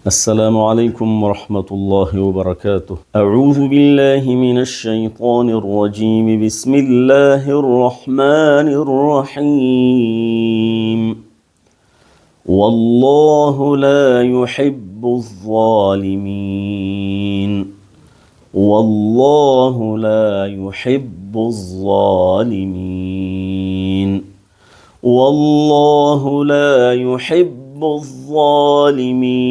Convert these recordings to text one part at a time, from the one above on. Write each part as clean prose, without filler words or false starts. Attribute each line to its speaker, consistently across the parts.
Speaker 1: السلام عليكم ورحمة الله وبركاته. أعوذ بالله من الشيطان الرجيم. بسم الله الرحمن الرحيم. والله لا يحب الظالمين. والله لا يحب الظالمين. والله لا يحب الظالمين.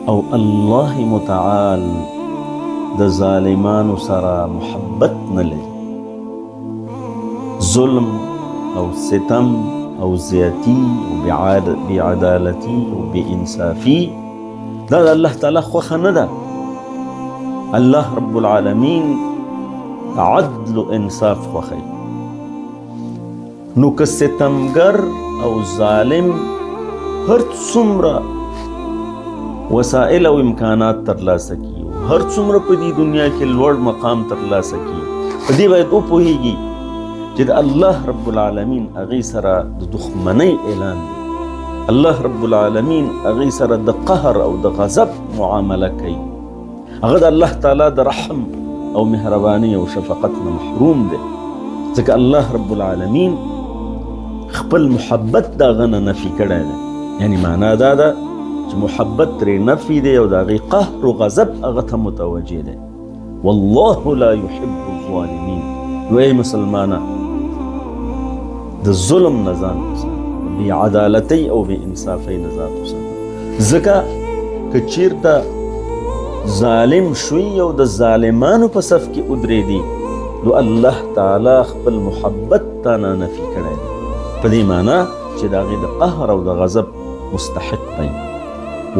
Speaker 1: او الله متعال د ظالمانو سره محبت نه لري. ظلم او ستم او زیاتی او بیعدالتی او بإنصافی دا د الله تعالی خوښه نه ده. الله رب العالمین عدل و انصاف خوښوي. نو که ستمگر او ظالم هر څومره وسائل او امکانات ترلاسه کړي، هر څومره په دې دنیا کې لوړ مقام ترلاسه کړي، په دې باید وپوهیږي چې د الله رب العالمین هغې سره د دښمنۍ اعلان دی. الله رب العالمین هغې سره د قهر او د غضب معامله کوي. هغه د الله تعالی د رحم او مهرباني او شفقت نه محروم دی، ځکه الله رب العالمین خپل محبت دا غنه نفي کړی دی. یعنی معنا دا ده چې محبت ترې نفي دی او د هغې قهر او غضب هغه ته متوجه دی. والله لا يحب الظالمین. وی مسلمانه د ظلم نه ځان وساته، بې عدالتۍ او بې انصافۍ نه ځان وساته، ځکه که چېرته ظالم شوي او د ظالمانو په صف کې ودرېدي نو الله تعالی خپل محبت تا نه نفي کړی دی، په دې معنا چې د هغې د قهر او د غضب مستحق دی.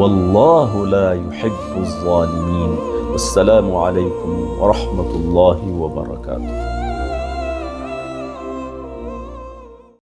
Speaker 1: والله لا يحب الظالمين. والسلام عليكم ورحمة الله وبركاته.